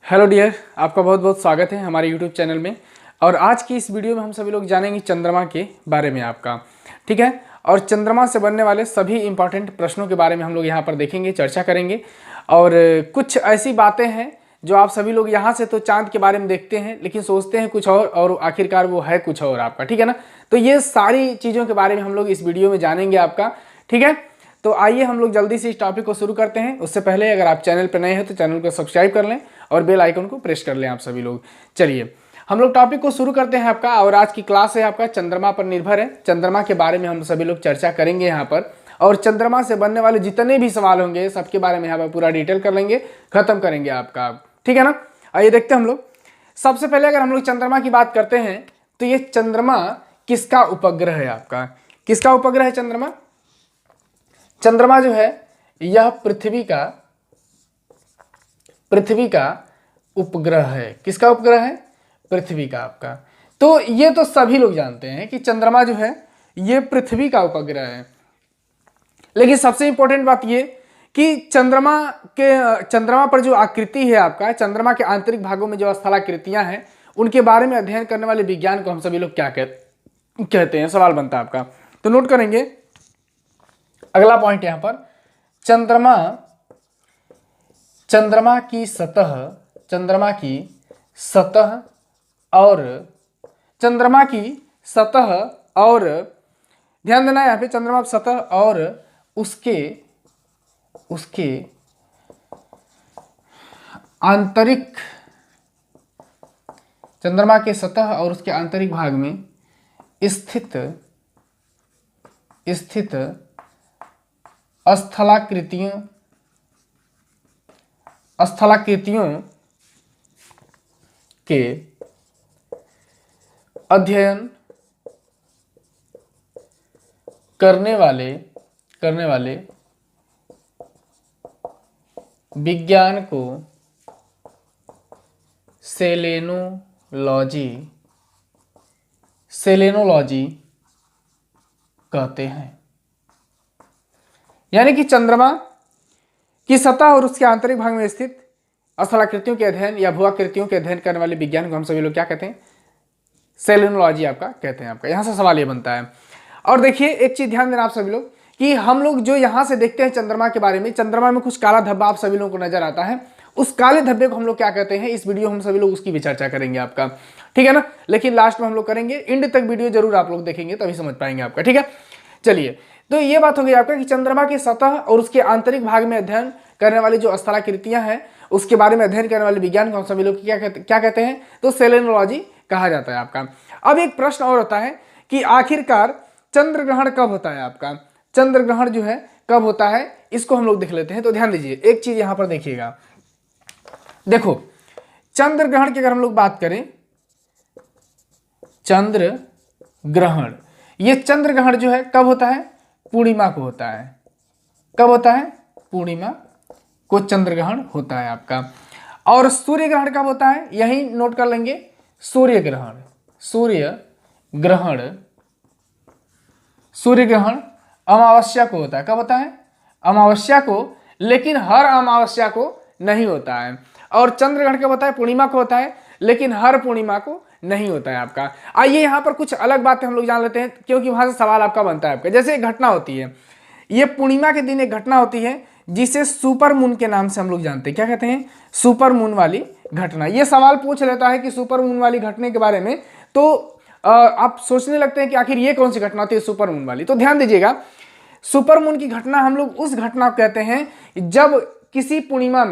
Hello dear, आपका बहुत बहुत स्वागत है हमारे यूट्यूब चैनल में। और आज की इस वीडियो में हम सभी लोग जानेंगे चंद्रमा के बारे में आपका, ठीक है। और चंद्रमा से बनने वाले सभी इंपॉर्टेंट प्रश्नों के बारे में हम लोग यहाँ पर देखेंगे, चर्चा करेंगे। और कुछ ऐसी बातें हैं जो आप सभी लोग यहाँ से तो चांद के बारे में देखते हैं लेकिन सोचते हैं कुछ और आखिरकार वो है कुछ और आपका, ठीक है ना। तो ये सारी चीज़ों के बारे में हम लोग इस वीडियो में जानेंगे आपका, ठीक है। तो आइए हम लोग जल्दी से इस टॉपिक को शुरू करते हैं। उससे पहले अगर आप चैनल पर नए हैं तो चैनल को सब्सक्राइब कर लें और बेल आइकन को प्रेस कर लें आप सभी लोग। चलिए हम लोग टॉपिक को शुरू करते हैं आपका। और आज की क्लास है आपका चंद्रमा पर निर्भर है। चंद्रमा के बारे में हम सभी लोग चर्चा करेंगे यहाँ पर, और चंद्रमा से बनने वाले जितने भी सवाल होंगे सबके बारे में यहाँ पर पूरा डिटेल कर लेंगे, खत्म करेंगे आपका, ठीक है ना। आइए देखते हैं हम लोग। सबसे पहले अगर हम लोग चंद्रमा की बात करते हैं तो ये चंद्रमा किसका उपग्रह है आपका? किसका उपग्रह है चंद्रमा? चंद्रमा जो है यह पृथ्वी का उपग्रह है। किसका उपग्रह है? पृथ्वी का आपका। तो ये तो सभी लोग जानते हैं कि चंद्रमा जो है ये पृथ्वी का उपग्रह है। लेकिन सबसे इंपॉर्टेंट बात ये कि चंद्रमा पर जो आकृति है आपका, चंद्रमा के आंतरिक भागों में जो स्थलाकृतियां हैं उनके बारे में अध्ययन करने वाले विज्ञान को हम सभी लोग क्या कहते हैं? सवाल बनता है आपका। तो नोट करेंगे अगला पॉइंट यहां पर, चंद्रमा की सतह और ध्यान देना यहाँ पे, चंद्रमा की सतह और उसके आंतरिक, चंद्रमा के सतह और उसके आंतरिक भाग में स्थित स्थलाकृतियों के अध्ययन करने वाले विज्ञान को सेलेनोलॉजी कहते हैं। यानी कि चंद्रमा की सतह और उसके आंतरिक भाग में स्थित स्थलाकृतियों के अध्ययन या भूआकृतियों के अध्ययन करने वाले विज्ञान को हम सभी लोग क्या कहते हैं? सेलेनोलॉजी आपका कहते हैं आपका। यहां से सवाल ये बनता है। और देखिए एक चीज ध्यान देना आप सभी लोग कि हम लोग जो यहां से देखते हैं चंद्रमा के बारे में, चंद्रमा में कुछ काला धब्बा आप सभी लोगों को नजर आता है। उस काले धब्बे को हम लोग क्या कहते हैं? इस वीडियो हम सभी लोग उसकी भी चर्चा करेंगे आपका, ठीक है ना। लेकिन लास्ट में हम लोग करेंगे, एंड तक वीडियो जरूर आप लोग देखेंगे तभी समझ पाएंगे आपका, ठीक है। चलिए, तो ये बात हो गई आपका कि चंद्रमा की सतह और उसके आंतरिक भाग में अध्ययन करने वाली जो स्थलाकृतियां हैं उसके बारे में अध्ययन करने वाले विज्ञान को हम सभी लोग क्या कहते हैं? तो सेलेनोलॉजी कहा जाता है आपका। अब एक प्रश्न और होता है कि आखिरकार चंद्र ग्रहण कब होता है आपका? चंद्र ग्रहण जो है कब होता है, इसको हम लोग देख लेते हैं। तो ध्यान दीजिए, एक चीज यहां पर देखिएगा। देखो, चंद्र ग्रहण की अगर हम लोग बात करें, चंद्र ग्रहण, ये चंद्र ग्रहण जो है कब होता है? पूर्णिमा को होता है। कब होता है? पूर्णिमा को चंद्र ग्रहण होता है आपका। और सूर्य ग्रहण कब होता है? यही नोट कर लेंगे, सूर्य ग्रहण अमावस्या को होता है। कब होता है? अमावस्या को, लेकिन हर अमावस्या को नहीं होता है। और चंद्र ग्रहण कब होता है? पूर्णिमा को होता है, लेकिन हर पूर्णिमा को नहीं होता है आपका। आइए यहाँ पर कुछ अलग बातें हम लोग जान लेते हैं, क्योंकि वहां से सवाल आपका बनता है आपका। जैसे एक घटना होती है, ये पूर्णिमा के दिन एक घटना होती है जिसे सुपर मून के नाम से हम लोग जानते हैं। क्या कहते हैं? सुपर मून वाली घटना। ये सवाल पूछ लेता है कि सुपर मून वाली घटना के बारे में, तो आप सोचने लगते हैं कि आखिर ये कौन सी घटना होती है सुपर मून वाली। तो ध्यान दीजिएगा, सुपर मून की घटना हम लोग उस घटना को कहते हैं जब किसी पूर्णिमा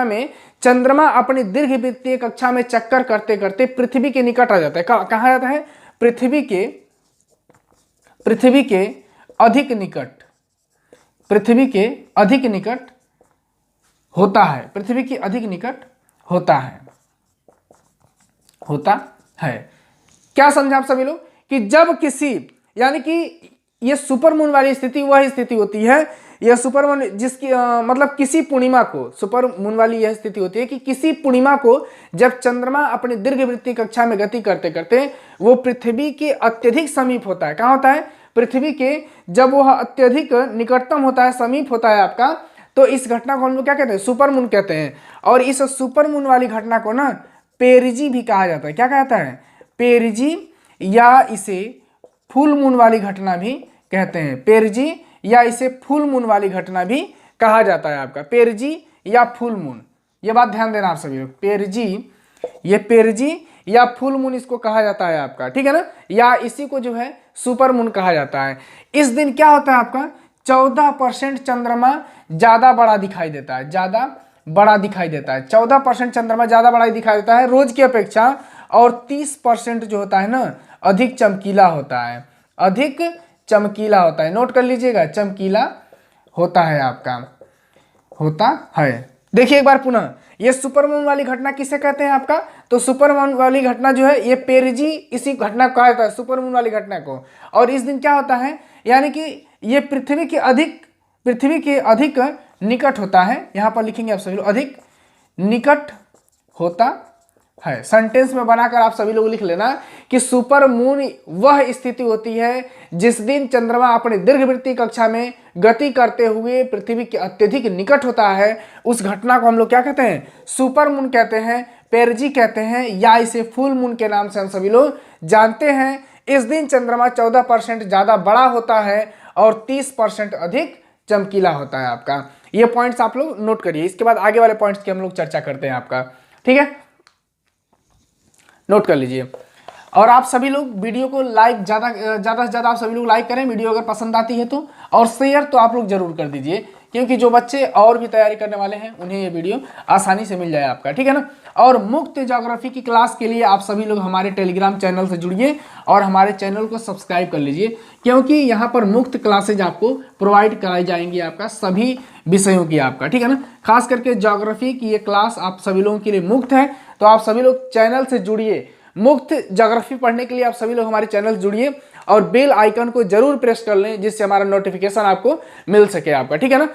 में चंद्रमा अपनी दीर्घवृत्तीय कक्षा में चक्कर करते करते पृथ्वी के निकट आ जाता है। कहाँ जाता है? पृथ्वी के अधिक निकट होता है। पृथ्वी के अधिक निकट होता है। क्या समझा आप सभी लोग कि जब किसी, यानी कि ये सुपर मून वाली स्थिति वह स्थिति होती है, यह सुपर मून जिसकी मतलब किसी पूर्णिमा को, सुपर मून वाली यह स्थिति होती है कि किसी पूर्णिमा को जब चंद्रमा अपनी दीर्घवृत्तीय कक्षा में गति करते करते वो पृथ्वी के अत्यधिक समीप होता है। कहाँ होता है? पृथ्वी के जब वह अत्यधिक निकटतम होता है, समीप होता है आपका, तो इस घटना को हम लोग क्या कहते हैं, सुपर मून कहते हैं। और इस सुपर मून वाली घटना को ना पेरिजी भी कहा जाता है। क्या कहता है, पेरिजी, या इसे फुल मून वाली घटना भी कहते हैं। पेरिजी या इसे फुल मून वाली घटना भी कहा जाता है आपका, पेरिजी या फुल मून। ये बात ध्यान देना आप सभी लोग, पेरिजी, ये पेरिजी या फुल मून इसको कहा जाता है आपका, ठीक है ना, या इसी को जो है सुपर मून कहा जाता है। इस दिन क्या होता है आपका, 14% चंद्रमा ज्यादा बड़ा दिखाई देता है, ज्यादा बड़ा दिखाई देता है। 14% चंद्रमा ज्यादा बड़ा दिखाई देता है रोज की अपेक्षा, और 30% जो होता है ना अधिक चमकीला होता है, अधिक चमकीला होता है। नोट कर लीजिएगा, चमकीला होता है आपका, होता है। देखिए एक बार पुनः, ये सुपरमून वाली घटना किसे कहते हैं आपका, तो सुपरमून वाली घटना जो है ये पेरिजी इसी घटना को कहा जाता है, सुपरमून वाली घटना को। और इस दिन क्या होता है, यानी कि ये पृथ्वी के अधिक निकट होता है। यहाँ पर लिखेंगे आप सभी लोग, अधिक निकट होता है। सेंटेंस में बनाकर आप सभी लोग लिख लेना कि सुपर मून वह स्थिति होती है जिस दिन चंद्रमा अपने दीर्घवृत्तीय कक्षा में गति करते हुए पृथ्वी के अत्यधिक निकट होता है। उस घटना को हम लोग क्या कहते हैं, सुपर मून कहते हैं, पेरिजी कहते हैं, या इसे फुल मून के नाम से हम सभी लोग जानते हैं। इस दिन चंद्रमा 14% ज्यादा बड़ा होता है और 30% अधिक चमकीला होता है आपका। ये पॉइंट्स आप लोग नोट करिए, इसके बाद आगे वाले पॉइंट्स की हम लोग चर्चा करते हैं आपका, ठीक है, नोट कर लीजिए। और आप सभी लोग वीडियो को लाइक ज़्यादा से ज़्यादा आप सभी लोग लाइक करें वीडियो अगर पसंद आती है तो, और शेयर तो आप लोग जरूर कर दीजिए, क्योंकि जो बच्चे और भी तैयारी करने वाले हैं उन्हें ये वीडियो आसानी से मिल जाए आपका, ठीक है ना। और मुफ्त ज्योग्राफी की क्लास के लिए आप सभी लोग हमारे टेलीग्राम चैनल से जुड़िए और हमारे चैनल को सब्सक्राइब कर लीजिए, क्योंकि यहाँ पर मुफ्त क्लासेज आपको प्रोवाइड कराई जाएंगी आपका सभी विषयों की आपका, ठीक है ना। खास करके ज्योग्राफी की ये क्लास आप सभी लोगों के लिए मुफ्त है, तो आप सभी लोग चैनल से जुड़िए। मुफ्त ज्योग्राफी पढ़ने के लिए आप सभी लोग हमारे चैनल जुड़िए और बेल आइकन को जरूर प्रेस कर लें, जिससे हमारा नोटिफिकेशन आपको मिल सके आपका, ठीक है ना,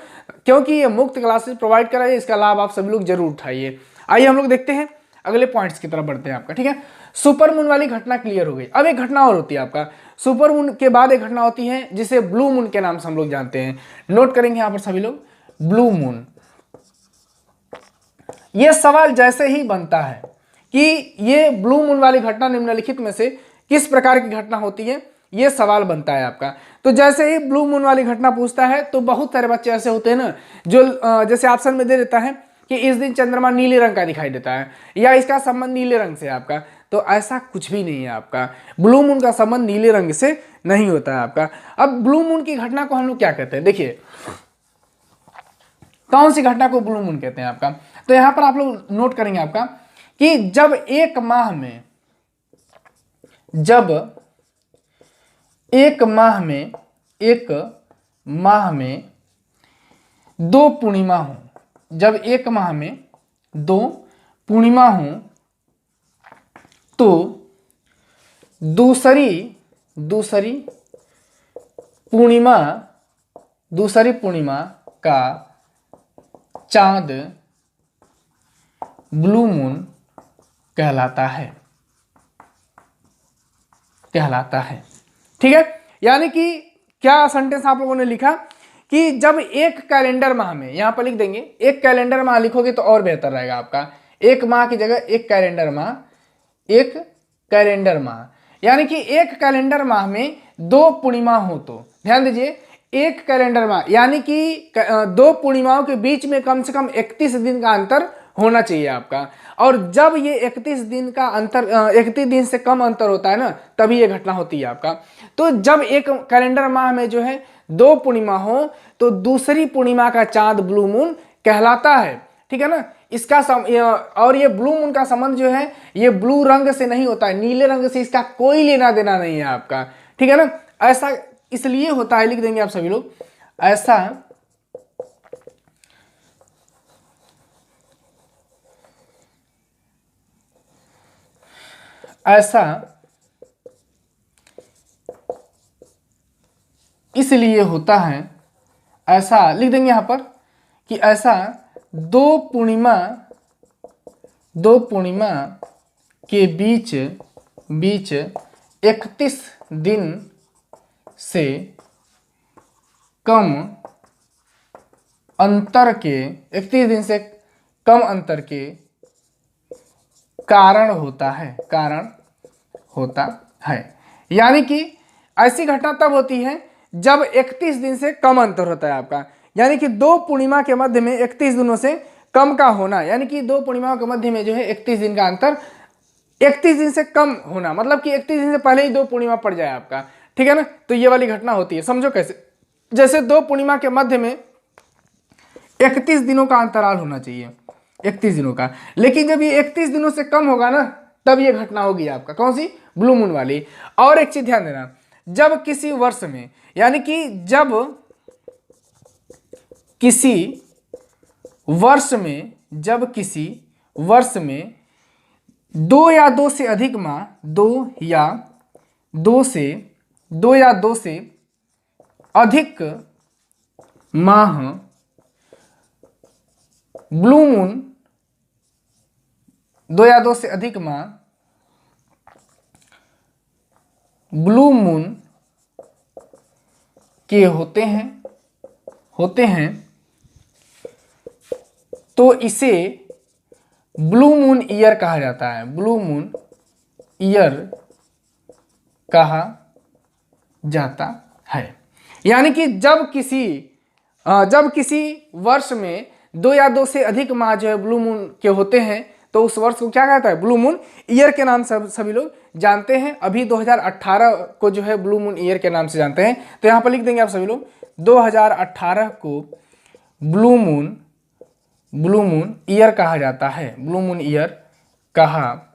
क्योंकि ये मुफ्त क्लासेस प्रोवाइड कराइए, इसका लाभ आप सभी लोग जरूर उठाइए। आइए हम लोग देखते हैं अगले पॉइंट्स की तरफ बढ़ते हैं आपका, ठीक है। सुपर मून वाली घटना क्लियर हो गई। अब एक घटना और होती है आपका, सुपर मून के बाद एक घटना होती है जिसे ब्लू मून के नाम से हम लोग जानते हैं। नोट करेंगे यहाँ पर सभी लोग, ब्लू मून। यह सवाल जैसे ही बनता है कि ये ब्लू मून वाली घटना निम्नलिखित में से किस प्रकार की घटना होती है, ये सवाल बनता है आपका। तो जैसे ही ब्लू मून वाली घटना पूछता है तो बहुत सारे बच्चे ऐसे होते हैं ना जो जैसे ऑप्शन में दे देता है कि इस दिन चंद्रमा नीले रंग का दिखाई देता है, या इसका संबंध नीले रंग से आपका। तो ऐसा कुछ भी नहीं है आपका, ब्लू मून का संबंध नीले रंग से नहीं होता है आपका। अब ब्लू मून की घटना को हम लोग क्या कहते हैं, देखिए कौन सी घटना को ब्लू मून कहते हैं आपका। तो यहां पर आप लोग नोट करेंगे आपका कि जब एक माह में दो पूर्णिमा हो, जब एक माह में दो पूर्णिमा हो तो दूसरी पूर्णिमा का चांद ब्लू मून कहलाता है, ठीक है। यानी कि क्या सेंटेंस आप लोगों ने लिखा कि जब एक कैलेंडर माह में, यहां पर लिख देंगे, एक कैलेंडर माह लिखोगे तो और बेहतर रहेगा आपका। एक माह की जगह एक कैलेंडर माह, यानी कि एक कैलेंडर माह में दो पूर्णिमा हो तो, ध्यान दीजिए, एक कैलेंडर माह यानी कि दो पूर्णिमाओं के बीच में कम से कम 31 दिन का अंतर होना चाहिए आपका। और जब ये 31 दिन का अंतर 31 दिन से कम अंतर होता है ना, तभी ये घटना होती है आपका। तो जब एक कैलेंडर माह में जो है दो पूर्णिमा हो तो दूसरी पूर्णिमा का चांद ब्लू मून कहलाता है, ठीक है ना। इसका और ये ब्लू मून का संबंध जो है ये ब्लू रंग से नहीं होता है, नीले रंग से इसका कोई लेना देना नहीं है आपका, ठीक है ना। ऐसा इसलिए होता है, लिख देंगे आप सभी लोग, ऐसा इसलिए होता है, ऐसा लिख देंगे यहां पर कि ऐसा दो पूर्णिमा के बीच 31 दिन से कम अंतर के 31 दिन से कम अंतर के कारण होता है। यानी कि ऐसी घटना तब होती है जब 31 दिन से कम अंतर होता है आपका, यानी कि दो पूर्णिमा के मध्य में 31 दिनों से कम का होना, यानी कि दो पूर्णिमाओं के मध्य में जो है 31 दिन का अंतर 31 दिन से कम होना, मतलब कि 31 दिन से पहले ही दो पूर्णिमा पड़ जाए आपका, ठीक है ना। तो ये वाली घटना होती है, समझो कैसे, जैसे दो पूर्णिमा के मध्य में 31 दिनों का अंतराल होना चाहिए, 31 दिनों का, लेकिन जब ये 31 दिनों से कम होगा ना तब ये घटना होगी आपका, कौन सी, ब्लू मून वाली। और एक चीज ध्यान देना, जब किसी वर्ष में, यानी कि जब किसी वर्ष में दो या दो से अधिक माह, दो या दो से अधिक माह ब्लू मून, दो या दो से अधिक माह ब्लू मून के होते हैं तो इसे ब्लू मून ईयर कहा जाता है, ब्लू मून ईयर कहा जाता है। यानी कि जब किसी वर्ष में दो या दो से अधिक माह जो है ब्लू मून के होते हैं तो उस वर्ष को क्या कहता है, ब्लू मून ईयर के नाम से सभी लोग जानते हैं। अभी 2018 को जो है ब्लू मून ईयर के नाम से जानते हैं, तो यहाँ पर लिख देंगे आप सभी लोग 2018 को ब्लू मून ईयर कहा जाता है, ब्लू मून ईयर कहा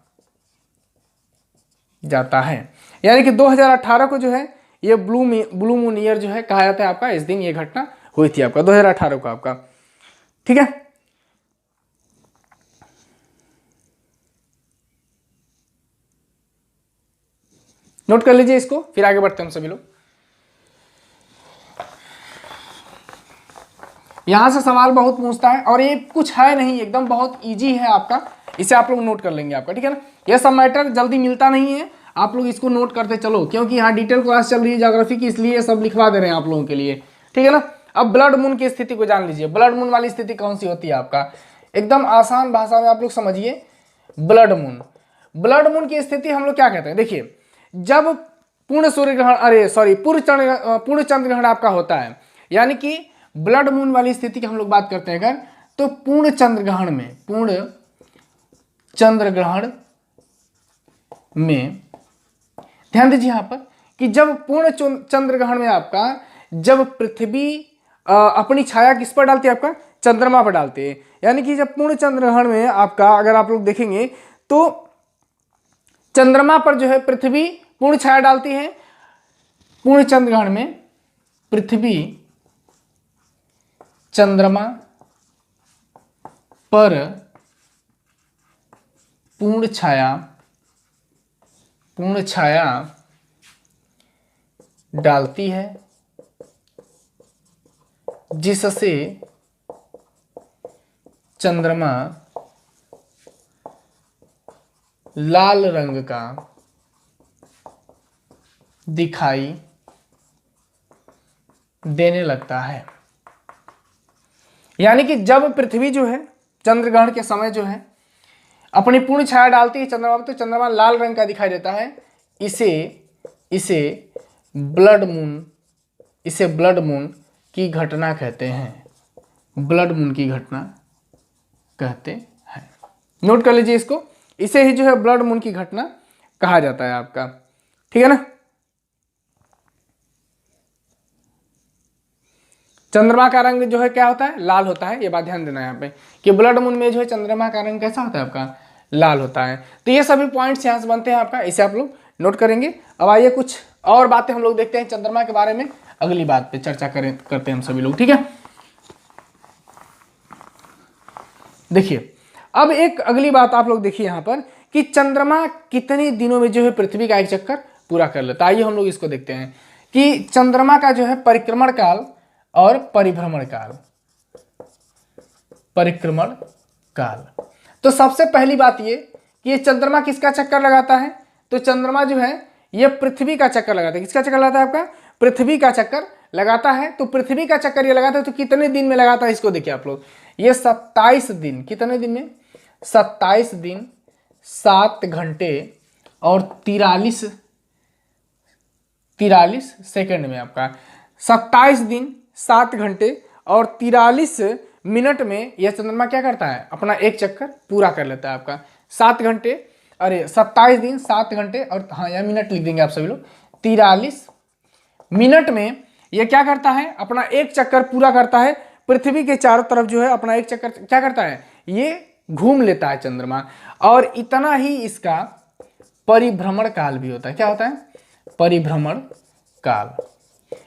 जाता है। यानी कि 2018 को जो है ये ब्लू मून ईयर जो है कहा जाता है आपका, इस दिन ये घटना हुई थी आपका 2018 को आपका, ठीक है। नोट कर लीजिए इसको, फिर आगे बढ़ते हैं हम सभी लोग। यहां से सवाल बहुत पूछता है और ये कुछ है नहीं, एकदम बहुत इजी है आपका, इसे आप लोग नोट कर लेंगे आपका, ठीक है ना। यह सब मैटर जल्दी मिलता नहीं है, आप लोग इसको नोट करते चलो, क्योंकि यहाँ डिटेल क्लास चल रही है ज्योग्राफी की, इसलिए सब लिखवा दे रहे हैं आप लोगों के लिए, ठीक है ना। अब ब्लड मून की स्थिति को जान लीजिए, ब्लड मून वाली स्थिति कौन सी होती है आपका, एकदम आसान भाषा में आप लोग समझिए। ब्लड मून की स्थिति हम लोग क्या कहते हैं, देखिए जब पूर्ण सूर्य ग्रहण, पूर्ण चंद्र ग्रहण आपका होता है, यानी कि ब्लड मून वाली स्थिति की हम लोग बात करते हैं अगर, तो पूर्ण चंद्र ग्रहण में ध्यान दीजिए यहां पर कि जब पूर्ण चंद्र ग्रहण में आपका, जब पृथ्वी अपनी छाया किस पर डालती है आपका, चंद्रमा पर डालती है। यानी कि जब पूर्ण चंद्र ग्रहण में आपका अगर आप लोग देखेंगे तो चंद्रमा पर जो है पृथ्वी पूर्ण छाया डालती है, पूर्ण चंद्र ग्रहण में पृथ्वी चंद्रमा पर पूर्ण छाया डालती है, जिससे चंद्रमा लाल रंग का दिखाई देने लगता है। यानी कि जब पृथ्वी जो है चंद्र ग्रहण के समय जो है अपनी पूर्ण छाया डालती है चंद्रमा पर, तो चंद्रमा लाल रंग का दिखाई देता है। इसे ब्लड मून की घटना कहते हैं, ब्लड मून की घटना कहते हैं। नोट कर लीजिए इसको, इसे ही जो है ब्लड मून की घटना कहा जाता है आपका, ठीक है ना। चंद्रमा का रंग जो है क्या होता है, लाल होता है, ये बात ध्यान देना यहाँ पे कि ब्लड मून में जो है चंद्रमा का रंग कैसा होता है आपका, लाल होता है। तो ये सभी पॉइंट्स यहाँ से बनते हैं आपका, इसे आप लोग नोट करेंगे। अब आइए कुछ और बातें हम लोग देखते हैं चंद्रमा के बारे में, अगली बात पे चर्चा करते हैं हम सभी लोग, ठीक है। देखिए अब एक अगली बात आप लोग देखिए यहाँ पर कि चंद्रमा कितने दिनों में जो है पृथ्वी का एक चक्कर पूरा कर लेता है। आइए हम लोग इसको देखते हैं कि चंद्रमा का जो है परिक्रमण काल और परिभ्रमण काल। तो सबसे पहली बात ये कि ये चंद्रमा किसका चक्कर लगाता है, तो चंद्रमा जो है ये पृथ्वी का चक्कर लगाता है। किसका चक्कर लगाता है आपका, पृथ्वी का चक्कर लगाता है, तो पृथ्वी का चक्कर ये लगाता है तो कितने दिन में लगाता है इसको देखिए आप लोग। ये 27 दिन, कितने दिन में? 27 दिन 7 घंटे और 43 सेकंड में आपका 27 दिन 7 घंटे और 43 मिनट में यह चंद्रमा क्या करता है, अपना एक चक्कर पूरा कर लेता है आपका। 7 घंटे, अरे 27 दिन 7 घंटे और हाँ यह मिनट लिख देंगे आप सभी लोग, 43 मिनट में यह क्या करता है, अपना एक चक्कर पूरा करता है। पृथ्वी के चारों तरफ जो है अपना एक चक्कर क्या करता है, ये घूम लेता है चंद्रमा। और इतना ही इसका परिभ्रमण काल भी होता है। क्या होता है? परिभ्रमण काल।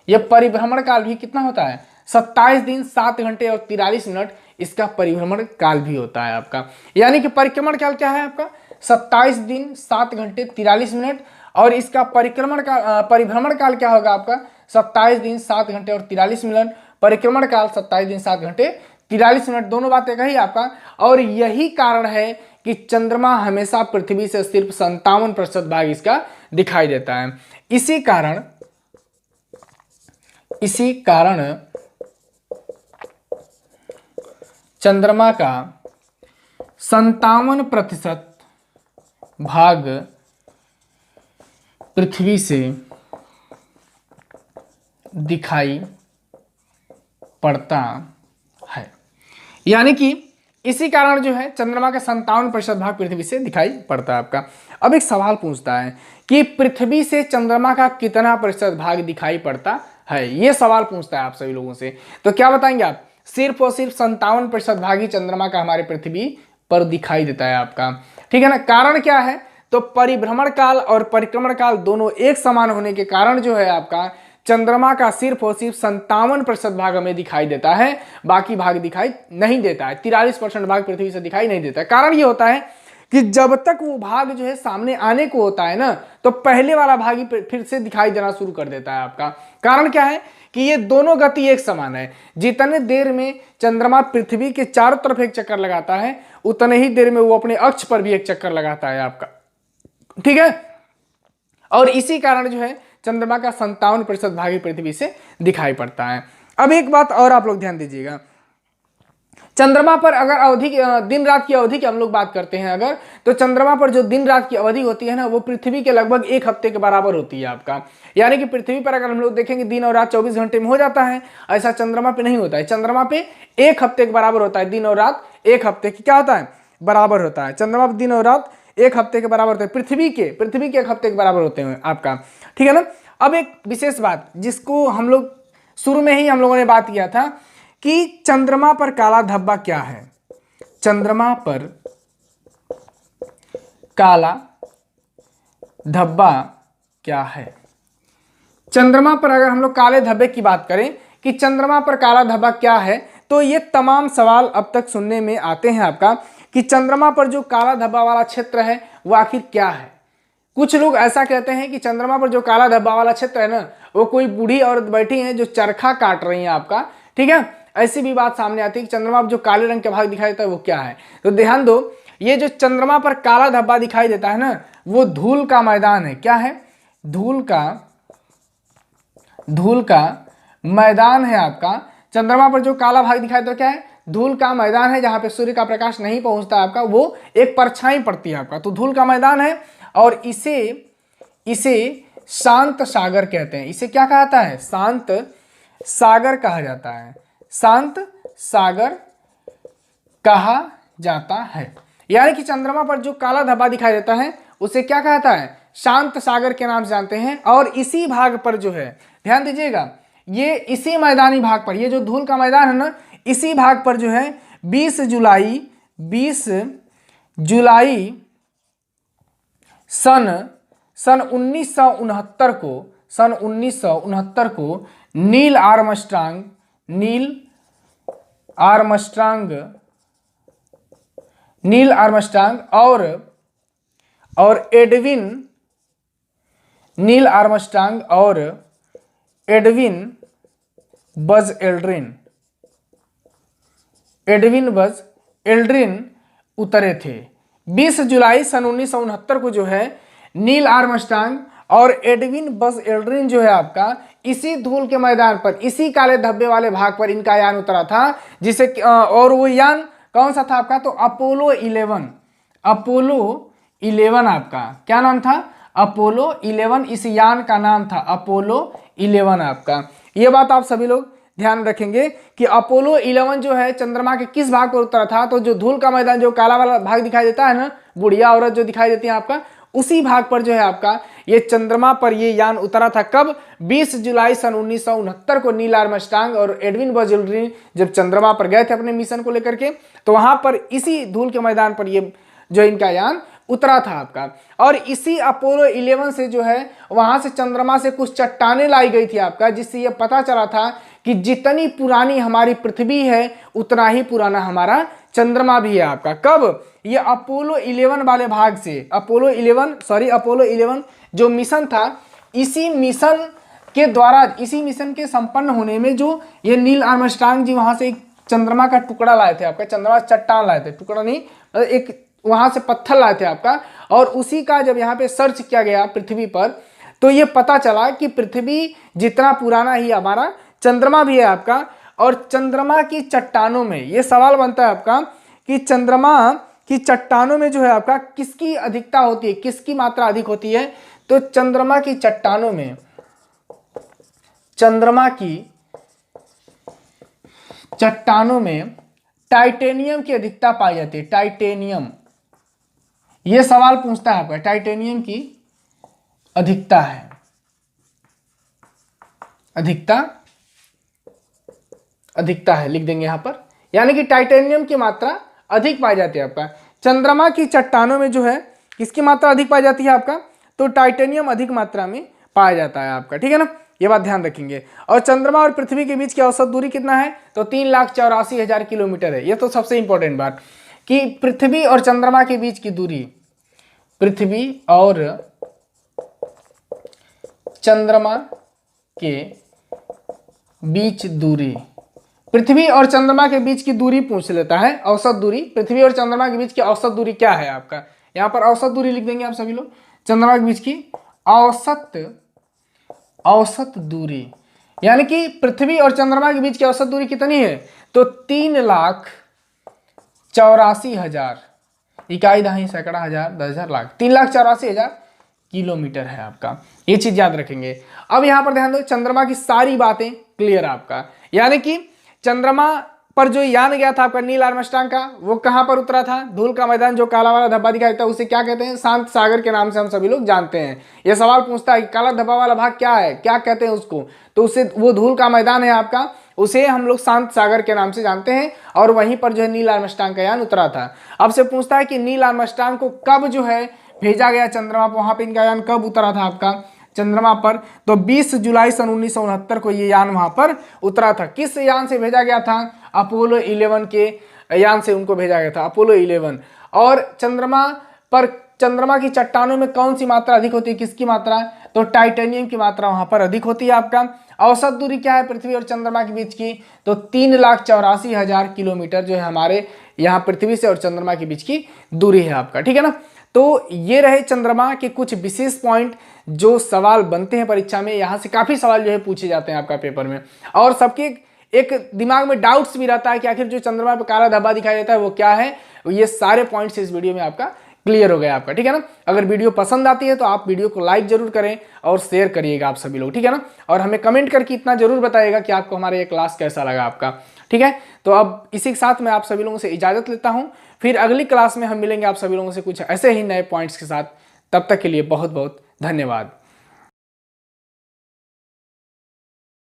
यह परिभ्रमण काल भी कितना होता है? 27 दिन 7 घंटे और 43 मिनट इसका परिभ्रमण काल भी होता है आपका। यानी कि परिक्रमण काल क्या है आपका? 27 दिन 7 घंटे 43 मिनट और इसका परिभ्रमण काल क्या होगा आपका? 27 दिन 7 घंटे और 43 मिनट। परिक्रमण काल 27 दिन 7 घंटे 43 मिनट, दोनों बातें कही आपका। और यही कारण है कि चंद्रमा हमेशा पृथ्वी से सिर्फ 57% भाग इसका दिखाई देता है। इसी कारण चंद्रमा का 57% भाग पृथ्वी से दिखाई पड़ता है। यानी कि इसी कारण जो है चंद्रमा का 57% भाग पृथ्वी से दिखाई पड़ता है आपका। अब एक सवाल पूछता है कि पृथ्वी से चंद्रमा का कितना प्रतिशत भाग दिखाई पड़ता है, ये सवाल पूछता है आप सभी लोगों से। तो क्या बताएंगे आप? सिर्फ और सिर्फ 57% भाग ही चंद्रमा का हमारे पृथ्वी पर दिखाई देता है आपका। ठीक है ना। कारण क्या है? तो परिभ्रमण काल और परिक्रमण काल दोनों एक समान होने के कारण जो है आपका चंद्रमा का सिर्फ और सिर्फ 57% भाग हमें दिखाई देता है, बाकी भाग दिखाई नहीं देता है। 43% भाग पृथ्वी से दिखाई नहीं देता है। कारण ये होता है कि जब तक वो भाग जो है सामने आने को होता है ना, तो पहले वाला भाग ही फिर से दिखाई देना शुरू कर देता है आपका। कारण क्या है कि ये दोनों गति एक समान है। जितने देर में चंद्रमा पृथ्वी के चारों तरफ एक चक्कर लगाता है, उतने ही देर में वो अपने अक्ष पर भी एक चक्कर लगाता है आपका। ठीक है। और इसी कारण जो है चंद्रमा का 57% भाग ही पृथ्वी से दिखाई पड़ता है। अब एक बात और आप लोग ध्यान दीजिएगा, चंद्रमा पर अगर अवधि दिन रात की अवधि की हम लोग बात करते हैं अगर, तो चंद्रमा पर जो दिन रात की अवधि होती है ना, वो पृथ्वी के लगभग 1 हफ्ते के बराबर होती है आपका। यानी कि पृथ्वी पर अगर हम लोग देखेंगे दिन और रात 24 घंटे में हो जाता है, ऐसा चंद्रमा पे नहीं होता है। चंद्रमा पे 1 हफ्ते के बराबर होता है। दिन और रात 1 हफ्ते की क्या होता है? बराबर होता है। चंद्रमा पर दिन और रात 1 हफ्ते के बराबर होते हैं। पृथ्वी के 1 हफ्ते के बराबर होते हैं आपका। ठीक है ना। अब एक विशेष बात जिसको हम लोग शुरू में ही हम लोगों ने बात किया था कि चंद्रमा पर काला धब्बा क्या है। चंद्रमा पर काला धब्बा क्या है? चंद्रमा पर अगर हम लोग काले धब्बे की बात करें कि चंद्रमा पर काला धब्बा क्या है, तो ये तमाम सवाल अब तक सुनने में आते हैं आपका कि चंद्रमा पर जो काला धब्बा वाला क्षेत्र है वो आखिर क्या है। कुछ लोग ऐसा कहते हैं कि चंद्रमा पर जो काला धब्बा वाला क्षेत्र है ना, वो कोई बूढ़ी औरत बैठी है जो चरखा काट रही है आपका। ठीक है। ऐसी भी बात सामने आती है कि चंद्रमा पर जो काले रंग के भाग दिखाई देता है वो क्या है। तो ध्यान दो, ये जो चंद्रमा पर काला धब्बा दिखाई देता है ना, वो धूल का मैदान है। क्या है? धूल का मैदान है आपका। चंद्रमा पर जो काला भाग दिखाई देता है क्या है? धूल का मैदान है, जहां पे सूर्य का प्रकाश नहीं पहुंचता आपका, वो एक परछाई पड़ती है आपका, तो धूल का मैदान है। और इसे शांत सागर कहते हैं। इसे क्या कहता है? शांत सागर कहा जाता है। शांत सागर कहा जाता है। यानी कि चंद्रमा पर जो काला धब्बा दिखाई देता है उसे क्या कहता है? शांत सागर के नाम से जानते हैं। और इसी भाग पर जो है, ध्यान दीजिएगा, ये इसी मैदानी भाग पर, ये जो धूल का मैदान है ना, इसी भाग पर जो है 20 जुलाई सन 1969 को नील आर्मस्ट्रांग और एडविन बज एल्ड्रिन उतरे थे। 20 जुलाई सन 1969 को जो है नील आर्मस्ट्रांग और एडविन बज एल्ड्रिन जो है आपका, इसी धूल के मैदान पर, इसी काले धब्बे वाले भाग पर इनका यान उतरा था, जिसे और वो यान कौन सा था आपका, तो अपोलो 11। अपोलो 11 आपका क्या नाम था, अपोलो 11 इस यान का नाम था, अपोलो 11 आपका। ये बात आप सभी लोग ध्यान रखेंगे कि अपोलो 11 जो है चंद्रमा के किस भाग पर उतरा था, तो जो धूल का मैदान जो काला वाला भाग दिखाई देता है ना, बुढ़िया औरत जो दिखाई देती है आपका, उसी भाग पर जो है आपका ये चंद्रमा पर ये यान उतरा था। कब, 20 जुलाई सन 1969 को नील आर्मस्ट्रांग और एडविन बज़ एल्ड्रिन जब चंद्रमा पर गए थे अपने मिशन को लेकर के, तो वहां पर इसी धूल के मैदान पर ये जो इनका यान उतरा था आपका। और इसी अपोलो 11 से जो है वहां से चंद्रमा से कुछ चट्टानें लाई गई थी आपका, जिससे ये पता चला था कि जितनी पुरानी हमारी पृथ्वी है उतना ही पुराना हमारा चंद्रमा भी है आपका। कब, ये अपोलो 11 वाले भाग से, अपोलो 11 जो मिशन था, इसी मिशन के द्वारा, इसी मिशन के संपन्न होने में जो ये नील आर्मस्ट्रांग जी वहां से एक चंद्रमा का टुकड़ा लाए थे आपका, चंद्रमा चट्टान लाए थे, टुकड़ा नहीं मतलब एक वहां से पत्थर लाए थे आपका, और उसी का जब यहाँ पे सर्च किया गया पृथ्वी पर, तो ये पता चला कि पृथ्वी जितना पुराना ही हमारा चंद्रमा भी है आपका। और चंद्रमा की चट्टानों में ये सवाल बनता है आपका कि चंद्रमा की चट्टानों में जो है आपका किसकी अधिकता होती है, किसकी मात्रा अधिक होती है, तो चंद्रमा की चट्टानों में, चंद्रमा की चट्टानों में टाइटेनियम की अधिकता पाई जाती है। टाइटेनियम, यह सवाल पूछता है आपका, टाइटेनियम की अधिकता है, अधिकता है लिख देंगे यहां पर, यानी कि टाइटेनियम की मात्रा अधिक पाई जाती है आपका। चंद्रमा की चट्टानों में जो है किसकी मात्रा अधिक पाई जाती है आपका, तो टाइटेनियम अधिक मात्रा में पाया जाता है आपका, ठीक है ना, ये बात ध्यान रखेंगे। और चंद्रमा और पृथ्वी के बीच की औसत दूरी कितना है, तो 3,84,000 किलोमीटर है। ये तो सबसे इंपॉर्टेंट बात कि पृथ्वी और चंद्रमा के बीच की दूरी, पृथ्वी और चंद्रमा के बीच दूरी, पृथ्वी और चंद्रमा के बीच की दूरी पूछ लेता है, औसत दूरी, पृथ्वी और चंद्रमा के बीच की औसत दूरी क्या है आपका, यहां पर औसत दूरी लिख देंगे आप सभी लोग, चंद्रमा के बीच की औसत दूरी, यानी कि पृथ्वी और चंद्रमा के बीच की औसत दूरी कितनी है, तो 3,84,000, इकाई दहाई सैकड़ा हजार 10,000 लाख, 3,84,000 किलोमीटर है आपका। ये चीज याद रखेंगे। अब यहां पर ध्यान दो, चंद्रमा की सारी बातें क्लियर आपका, यानी कि चंद्रमा पर जो यान गया था आपका नील आर्मस्ट्रांग का, वो कहां पर उतरा था, धूल का मैदान जो काला वाला धब्बा दिखाई देता है उसे क्या कहते हैं, शांत सागर के नाम से हम सभी लोग जानते हैं। यह सवाल पूछता है कि काला धब्बा वाला भाग क्या है, क्या कहते हैं उसको, तो उसे, वो धूल का मैदान है आपका, उसे हम लोग शांत सागर के नाम से जानते हैं, और वहीं पर जो है नील आर्मस्ट्रांग का यान उतरा था। अब से पूछता है कि नील आर्मस्ट्रांग को कब जो है भेजा गया चंद्रमा पर, वहां पर इनका यान कब उतरा था आपका चंद्रमा पर, तो 20 जुलाई सन 1969 को ये यान वहां पर उतरा था। किस यान से भेजा गया था, अपोलो 11 के यान से उनको भेजा गया था, अपोलो 11। और चंद्रमा पर, चंद्रमा की चट्टानों में कौन सी मात्रा अधिक होती है, किसकी मात्रा, तो टाइटेनियम की मात्रा वहां पर अधिक होती है आपका। औसत दूरी क्या है पृथ्वी और चंद्रमा के बीच की, तो 3,84,000 किलोमीटर जो है हमारे यहाँ पृथ्वी से और चंद्रमा के बीच की दूरी है आपका, ठीक है ना। तो ये रहे चंद्रमा के कुछ विशेष पॉइंट जो सवाल बनते हैं परीक्षा में, यहाँ से काफी सवाल जो है पूछे जाते हैं आपका पेपर में। और सबके एक दिमाग में डाउट्स भी रहता है कि आखिर जो चंद्रमा पे काला धब्बा दिखाई देता है वो क्या है, ये सारे पॉइंट्स इस वीडियो में आपका क्लियर हो गया आपका, ठीक है ना। अगर वीडियो पसंद आती है तो आप वीडियो को लाइक जरूर करें और शेयर करिएगा आप सभी लोग, ठीक है ना। और हमें कमेंट करके इतना जरूर बताइएगा कि आपको हमारा ये क्लास कैसा लगा आपका, ठीक है। तो अब इसी के साथ मैं आप सभी लोगों से इजाजत लेता हूं, फिर अगली क्लास में हम मिलेंगे आप सभी लोगों से कुछ ऐसे ही नए पॉइंट्स के साथ। तब तक के लिए बहुत बहुत धन्यवाद।